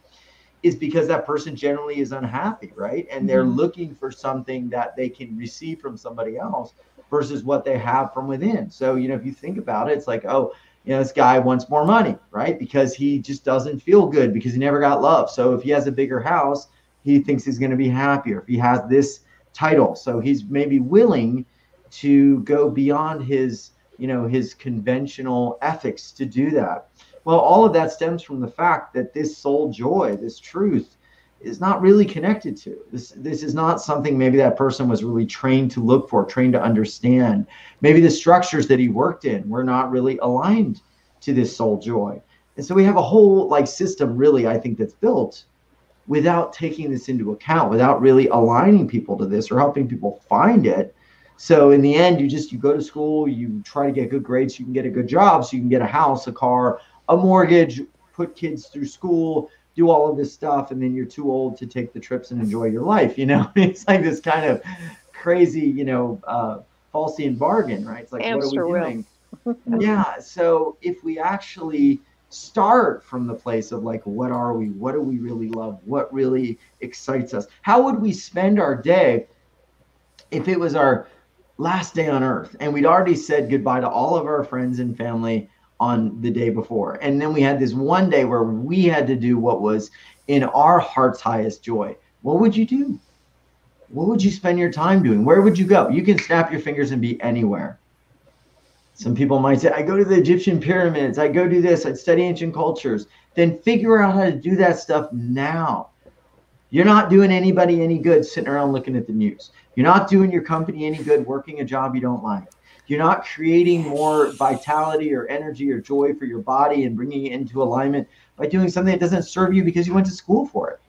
is because that person generally is unhappy, right? And they're looking for something that they can receive from somebody else versus what they have from within. So, you know, if you think about it, it's like, oh, you know, this guy wants more money, right? Because he just doesn't feel good because he never got love. So if he has a bigger house, he thinks he's going to be happier. If he has this title, so he's maybe willing to go beyond his, you know, his conventional ethics to do that. Well, all of that stems from the fact that this soul joy, this truth, is not really connected to. This is not something maybe that person was really trained to look for, trained to understand. Maybe the structures that he worked in were not really aligned to this soul joy. And so we have a whole, like, system, really, I think, that's built without taking this into account, without really aligning people to this or helping people find it. So in the end, you go to school, you try to get good grades so you can get a good job, so you can get a house, a car, a mortgage, put kids through school, do all of this stuff, and then you're too old to take the trips and enjoy your life. You know, it's like this kind of crazy, you know, Faustian bargain, right? It's like, Hamster what are we doing? Yeah. So if we actually start from the place of, like, what are we? What do we really love? What really excites us? How would we spend our day if it was our last day on earth and we'd already said goodbye to all of our friends and family on the day before, and then we had this one day where we had to do what was in our heart's highest joy? What would you do? What would you spend your time doing? Where would you go? You can snap your fingers and be anywhere. Some people might say, I go to the Egyptian pyramids, I go do this, I'd study ancient cultures. Then figure out how to do that stuff now. You're not doing anybody any good sitting around looking at the news. You're not doing your company any good working a job you don't like. You're not creating more vitality or energy or joy for your body and bringing it into alignment by doing something that doesn't serve you because you went to school for it.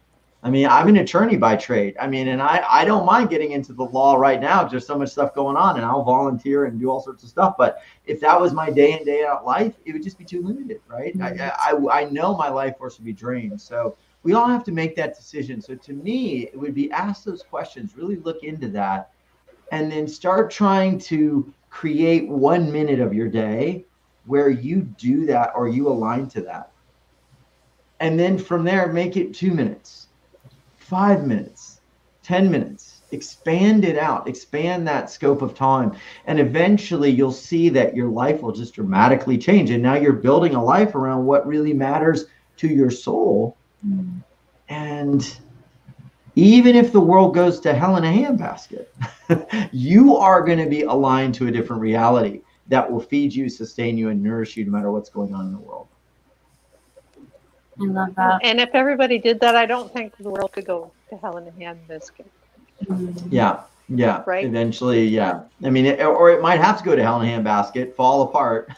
I mean, I'm an attorney by trade. I mean, and I don't mind getting into the law right now. There's so much stuff going on, and I'll volunteer and do all sorts of stuff. But if that was my day in, day out life, it would just be too limited, right? I know my life force would be drained. So we all have to make that decision. So to me, it would be ask those questions, really look into that, and then start trying to create 1 minute of your day where you do that or you align to that. And then from there, make it 2 minutes, 5 minutes, 10 minutes, expand it out, expand that scope of time. And eventually you'll see that your life will just dramatically change. And now you're building a life around what really matters to your soul. And even if the world goes to hell in a handbasket, you are going to be aligned to a different reality that will feed you, sustain you, and nourish you no matter what's going on in the world. I love that. And if everybody did that, I don't think the world could go to hell in a handbasket. Yeah. Right. Eventually, yeah. I mean, or it might have to go to hell in a handbasket, fall apart,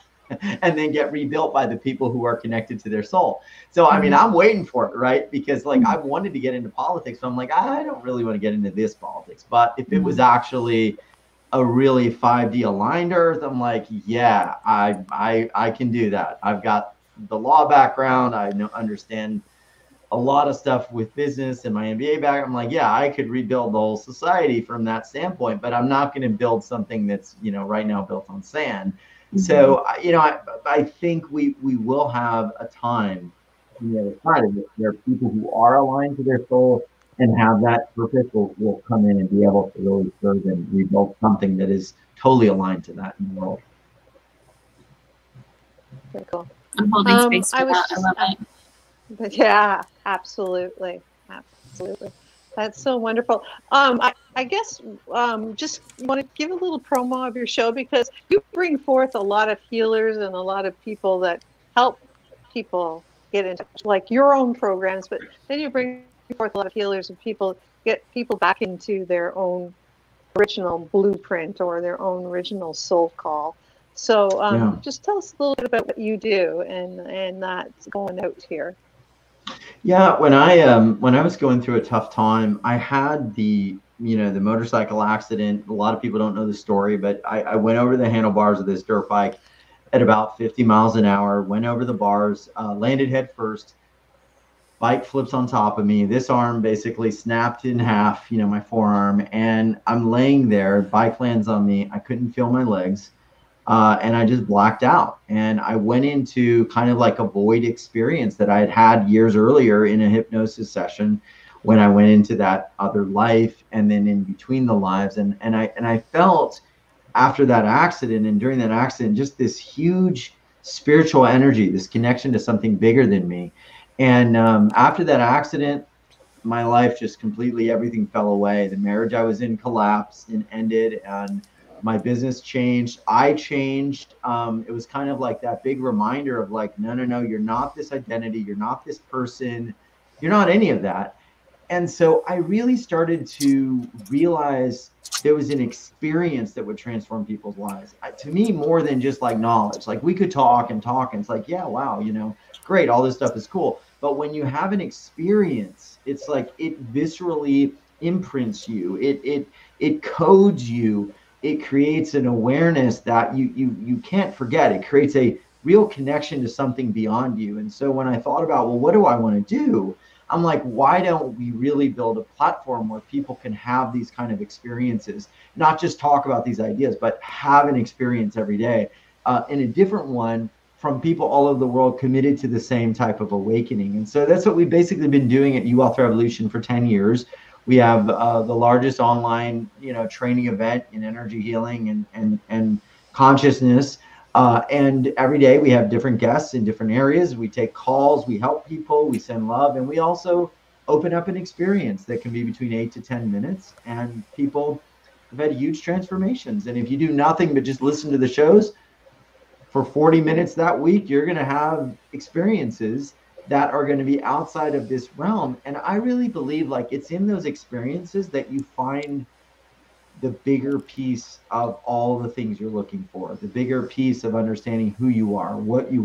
and then get rebuilt by the people who are connected to their soul. So, I mean, I'm waiting for it, right? Because, like, I've wanted to get into politics. So I'm like, I don't really want to get into this politics. But if it was actually a really 5D aligned earth, I'm like, yeah, I can do that. I've got the law background. I understand a lot of stuff with business and my MBA background. I'm like, yeah, I could rebuild the whole society from that standpoint, but I'm not going to build something that's, you know, right now built on sand. So, you know, I think we will have a time on the other side of it where people who are aligned to their soul and have that purpose will come in and be able to really serve and rebuild something that is totally aligned to that in the world. Very cool. I'm holding space for that. I love it. Yeah, absolutely. That's so wonderful. I guess just want to give a little promo of your show, because you bring forth a lot of healers and a lot of people that help people get into, like, your own programs, but then you bring forth a lot of healers and get people back into their own original blueprint or their own original soul call. So just tell us a little bit about what you do and that's going out here. Yeah, when I was going through a tough time, I had the the motorcycle accident. A lot of people don't know the story, but I went over the handlebars of this dirt bike at about 50 miles an hour, went over the bars, landed head first. Bike flips on top of me. This arm basically snapped in half, my forearm, and I'm laying there. Bike lands on me. I couldn't feel my legs, and I just blacked out. And I went into kind of like a void experience that I had had years earlier in a hypnosis session when I went into that other life, and then in between the lives. And I felt after that accident and during that accident just this huge spiritual energy, this connection to something bigger than me. And after that accident, my life just completely, everything fell away. The marriage I was in collapsed and ended, and my business changed. I changed. It was kind of like that big reminder of like, no, you're not this identity. You're not this person. You're not any of that. And so I really started to realize there was an experience that would transform people's lives. To me, more than just like knowledge. Like we could talk and talk, and it's like, yeah, wow, great, all this stuff is cool. But when you have an experience, it's like it viscerally imprints you. It codes you. It creates an awareness that you can't forget. It creates a real connection to something beyond you. And so when I thought about, well, what do I want to do? I'm like, why don't we really build a platform where people can have these kind of experiences, not just talk about these ideas, but have an experience every day, and a different one from people all over the world committed to the same type of awakening. And so that's what we've basically been doing at U-Wealth Revolution for 10 years. We have the largest online, training event in energy healing and consciousness. And every day we have different guests in different areas. We take calls, we help people, we send love, and we also open up an experience that can be between 8 to 10 minutes. And people have had huge transformations. And if you do nothing but just listen to the shows for 40 minutes that week, you're going to have experiences that are going to be outside of this realm. And I really believe like it's in those experiences that you find the bigger piece of all the things you're looking for, the bigger piece of understanding who you are, what you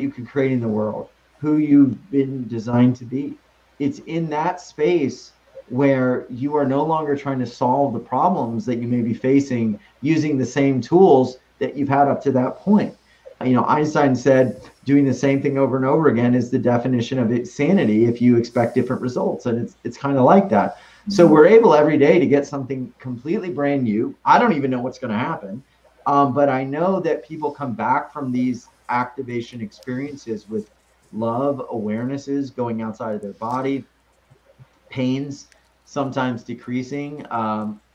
can create in the world, who you've been designed to be. It's in that space where you are no longer trying to solve the problems that you may be facing using the same tools that you've had up to that point. Einstein said doing the same thing over and over again is the definition of insanity if you expect different results. And it's kind of like that. So we're able every day to get something completely brand new. I don't even know what's going to happen. But I know that people come back from these activation experiences with love, awarenesses going outside of their body, pains sometimes decreasing,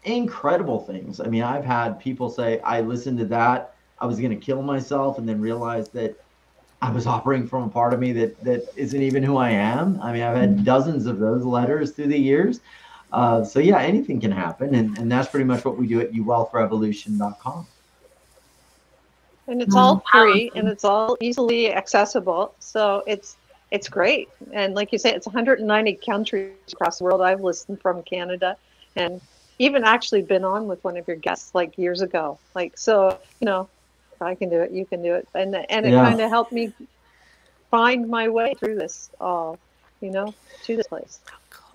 incredible things. I mean, I've had people say, I listened to that, I was going to kill myself, and then realized that I was operating from a part of me that isn't even who I am. I mean, I've had dozens of those letters through the years. So yeah, anything can happen. And that's pretty much what we do at uwealthrevolution.com. And it's all free and it's all easily accessible. So it's great. And like you say, it's 190 countries across the world. I've listened from Canada and even actually been on with one of your guests like years ago. Like, so, if I can do it, you can do it. And it kind of helped me find my way through this all, to this place.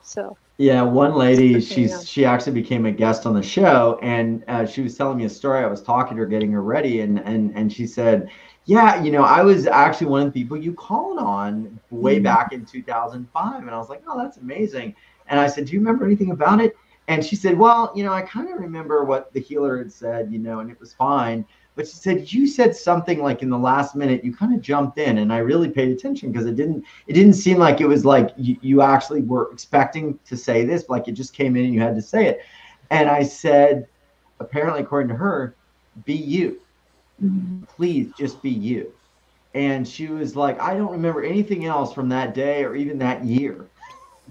So yeah, one lady, she actually became a guest on the show, and she was telling me a story. I was talking to her, getting her ready, and she said, yeah, I was actually one of the people you called on way back in 2005. And I was like, oh, that's amazing. And I said, do you remember anything about it? And she said, well, I kind of remember what the healer had said, and it was fine. But she said, you said something like in the last minute, you kind of jumped in, and I really paid attention because it didn't seem like it was like you actually were expecting to say this, like it just came in and you had to say it. And I said, apparently, according to her, be you. Please just be you. And she was like, I don't remember anything else from that day or even that year.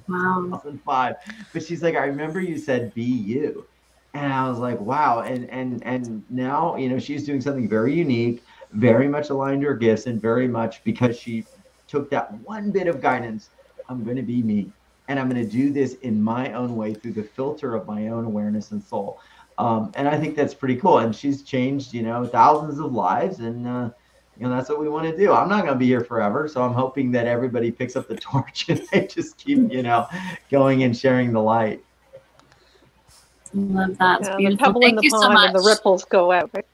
Wow. 2005. But she's like, I remember you said be you. And I was like, wow. And now, she's doing something very unique, very much aligned to her gifts, and very much because she took that one bit of guidance. I'm going to be me. And I'm going to do this in my own way through the filter of my own awareness and soul. And I think that's pretty cool. And she's changed, thousands of lives. And, that's what we want to do. I'm not going to be here forever. So I'm hoping that everybody picks up the torch and they just keep, going and sharing the light. I love that. It's The beautiful. pebble in Thank the you so pond much. and the ripples go out. Right?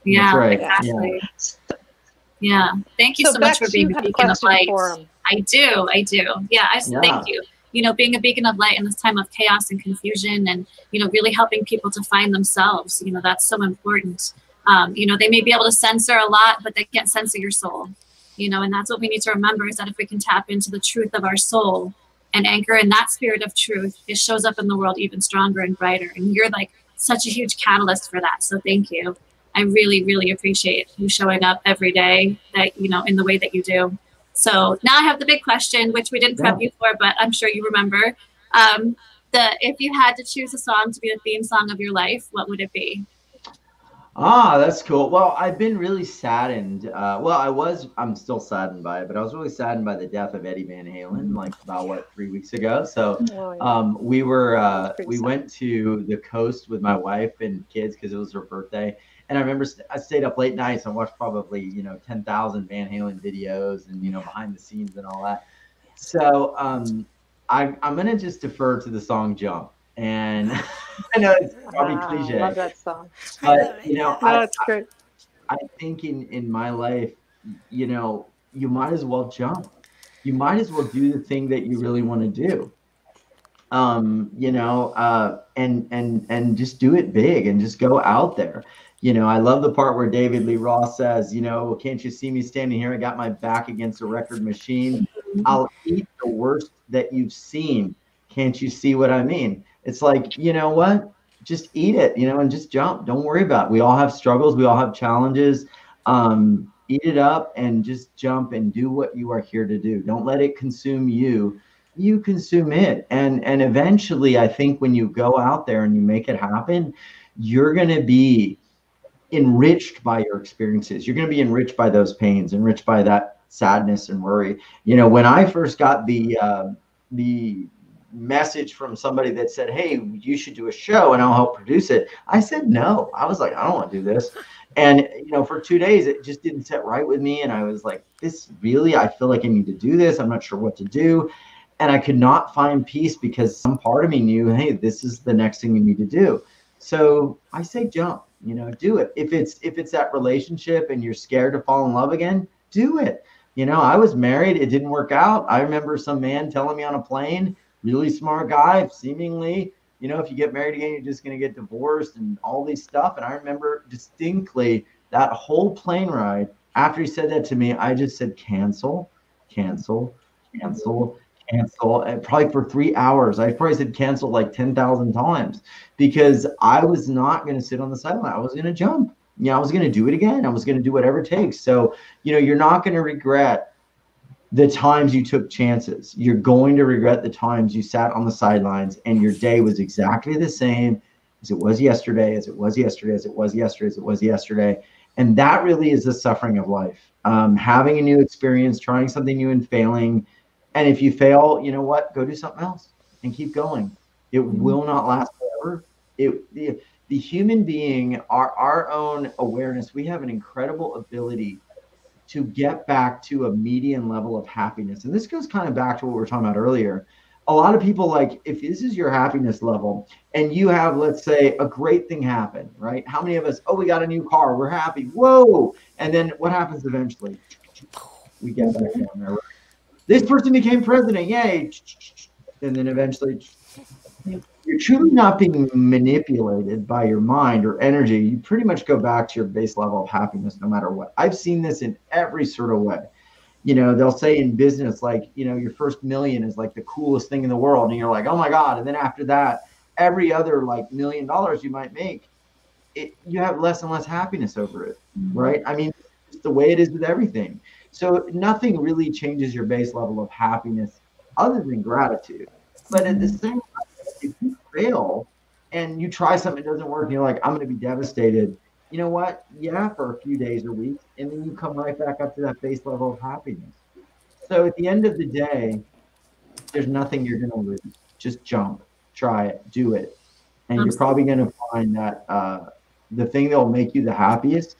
Yeah, That's right. exactly. Yeah. Yeah. Thank you So so much for Bex, you being a have a beacon of question light. for him. I do. Yeah, Yeah. thank you. You know, being a beacon of light in this time of chaos and confusion and, you know, really helping people to find themselves, you know, that's so important. You know, they may be able to censor a lot, but they can't censor your soul, you know, and that's what we need to remember is that if we can tap into the truth of our soul and anchor in that spirit of truth, it shows up in the world even stronger and brighter. And you're like such a huge catalyst for that. So thank you. I really, really appreciate you showing up every day that, you know, in the way that you do. So now I have the big question, which we didn't prep you for, but I'm sure you remember. If you had to choose a song to be the theme song of your life, what would it be? Ah, that's cool. Well, I've been really saddened. I'm still saddened by it, but I was really saddened by the death of Eddie Van Halen, like about 3 weeks ago. So, we went to the coast with my wife and kids because it was her birthday. And I remember I stayed up late nights and watched probably, 10,000 Van Halen videos and, behind the scenes and all that. So, I'm going to just defer to the song Jump. And I know it's probably cliche. I love that song. But it's great. I think in my life, you might as well jump. You might as well do the thing that you really want to do. And just do it big and just go out there. I love the part where David Lee Roth says, can't you see me standing here? I got my back against a record machine. I'll eat the worst that you've seen. Can't you see what I mean? It's like, you know what? Just eat it, and just jump. Don't worry about it. We all have struggles. We all have challenges. Eat it up and just jump and do what you are here to do. Don't let it consume you. You consume it. And eventually, I think when you go out there and you make it happen, you're going to be enriched by your experiences. You're going to be enriched by those pains, enriched by that sadness and worry. When I first got the message from somebody that said, hey, you should do a show and I'll help produce it, I said no. I was like, I don't want to do this. And for 2 days it just didn't sit right with me, and I was like, this really, I feel like I need to do this. I'm not sure what to do. And I could not find peace because some part of me knew, hey, this is the next thing you need to do. So I say jump, do it. If it's that relationship and you're scared to fall in love again, do it. I was married, it didn't work out. I remember some man telling me on a plane, really smart guy, seemingly, if you get married again, you're just going to get divorced and all these stuff. And I remember distinctly that whole plane ride, after he said that to me, I just said, cancel, cancel, cancel, cancel. And probably for 3 hours, I probably said cancel like 10,000 times because I was not going to sit on the sideline. I was going to jump. I was going to do it again. I was going to do whatever it takes. So, you're not going to regret the times you took chances. You're going to regret the times you sat on the sidelines and your day was exactly the same as it was yesterday, as it was yesterday, as it was yesterday, as it was yesterday. And that really is the suffering of life. Having a new experience, trying something new and failing. And if you fail, you know what? Go do something else and keep going. It will not last forever. The human being, our own awareness, we have an incredible ability to get back to a median level of happiness. And this goes kind of back to what we were talking about earlier. A lot of people, like, if this is your happiness level and you have, let's say, a great thing happen, right? How many of us, we got a new car, we're happy, whoa. And then what happens eventually? We get back down there, right? This person became president, yay. And then eventually, you're truly not being manipulated by your mind or energy. You pretty much go back to your base level of happiness no matter what. I've seen this in every sort of way. They'll say in business, like, your first million is like the coolest thing in the world. And you're like, oh my God. And then after that, every other like $1 million you might make, you have less and less happiness over it, right? I mean, it's the way it is with everything. So nothing really changes your base level of happiness other than gratitude. But at the same time, if you fail and you try something that doesn't work and you're like, I'm going to be devastated, you know what? Yeah, for a few days or weeks, and then you come right back up to that base level of happiness. So at the end of the day, there's nothing you're going to lose. Just jump, try it, do it. And you're probably going to find that the thing that will make you the happiest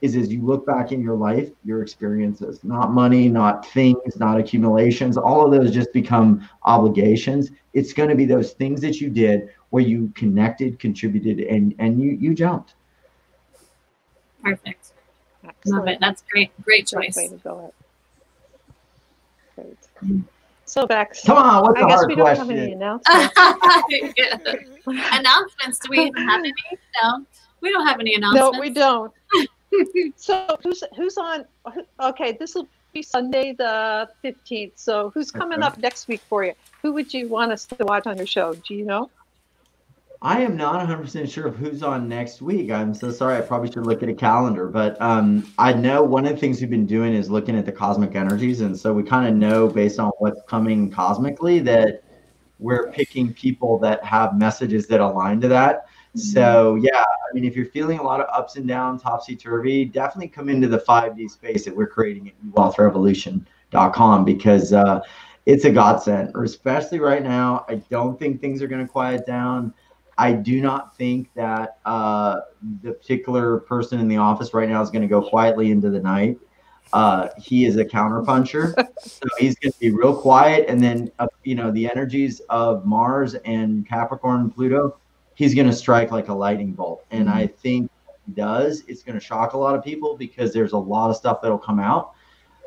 is as you look back in your life, your experiences, not money, not things, not accumulations. All of those just become obligations. It's going to be those things that you did where you connected, contributed, and you jumped. Perfect. Excellent. Love it. That's great. Great Great choice. way to go. Great. So, Bex, Come on, what's I the guess hard we don't have question? any announcements. Announcements? Do we even have any? No, we don't have any No, announcements. we don't. So who's on? Okay, this will be Sunday the 15th. So who's coming up next week for you? Who would you want us to watch on your show? Do you know? I am not 100% sure of who's on next week. I'm so sorry. I probably should look at a calendar, but I know one of the things we've been doing is looking at the cosmic energies. And so we kind of know based on what's coming cosmically that we're picking people that have messages that align to that. So yeah, I mean, if you're feeling a lot of ups and downs, topsy-turvy, definitely come into the 5D space that we're creating at wealthrevolution.com because it's a godsend, especially right now. I don't think things are going to quiet down. I do not think that the particular person in the office right now is going to go quietly into the night. He is a counterpuncher, so he's going to be real quiet. And then, the energies of Mars and Capricorn, Pluto, he's going to strike like a lightning bolt. And I think he does. It's going to shock a lot of people because there's a lot of stuff that'll come out.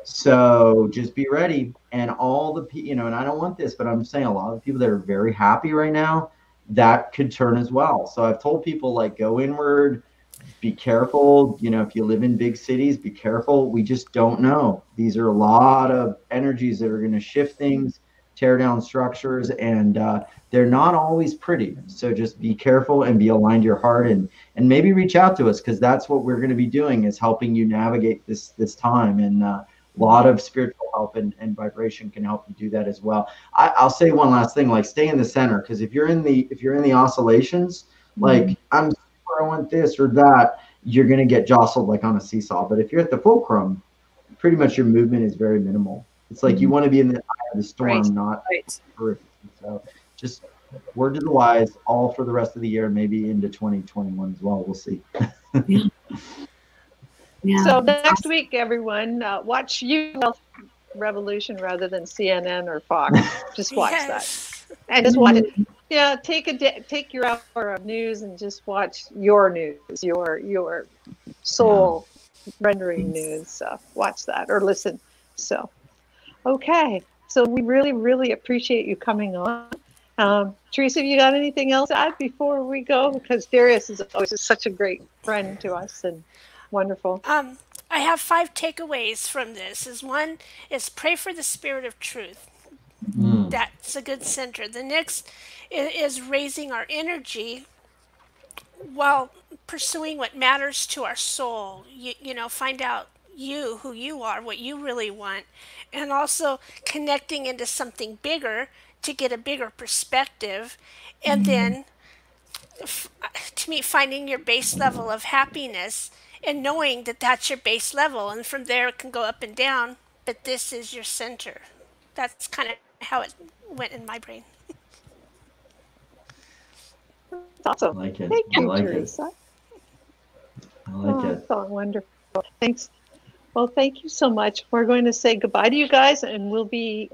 So just be ready. And all the, and I don't want this, but I'm saying a lot of people that are very happy right now, that could turn as well. So I've told people like go inward, be careful. If you live in big cities, be careful. We just don't know. These are a lot of energies that are going to shift things, tear down structures, and they're not always pretty. So just be careful and be aligned to your heart, and maybe reach out to us because that's what we're going to be doing is helping you navigate this time. And a lot of spiritual help and vibration can help you do that as well. I'll say one last thing, like stay in the center, because if you're in the oscillations, like I want this or that, you're going to get jostled like on a seesaw. But if you're at the fulcrum, pretty much your movement is very minimal. It's like you want to be in the eye of the storm, not periphery. So just word to the wise, all for the rest of the year, maybe into 2021 as well. We'll see. Yeah. So next week, everyone, watch Wealth Revolution rather than CNN or Fox. Just watch that, and just watch it. Yeah, take your hour of news and just watch your news, your soul rendering news. So watch that or listen. So, okay. So we really, really appreciate you coming on. Teresa, have you got anything else to add before we go? Because Darius is always such a great friend to us and wonderful. I have 5 takeaways from this. One is pray for the spirit of truth. That's a good center. The next is raising our energy while pursuing what matters to our soul. Find out who you are, what you really want, and also connecting into something bigger to get a bigger perspective. And then, to me, finding your base level of happiness and knowing that that's your base level. And from there, it can go up and down, but this is your center. That's kind of how it went in my brain. That's awesome. I like it. Thank you, I like Teresa. I like it. That's wonderful. Thanks. Well, thank you so much. We're going to say goodbye to you guys, and we'll be,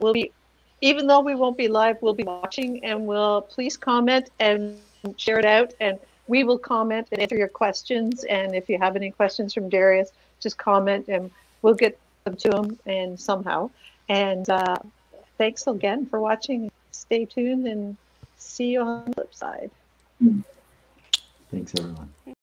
even though we won't be live, we'll be watching, and we'll please comment and share it out, and we will comment and answer your questions. And if you have any questions from Darius, just comment, and we'll get them to him and somehow. And thanks again for watching. Stay tuned and see you on the flip side. Thanks, everyone.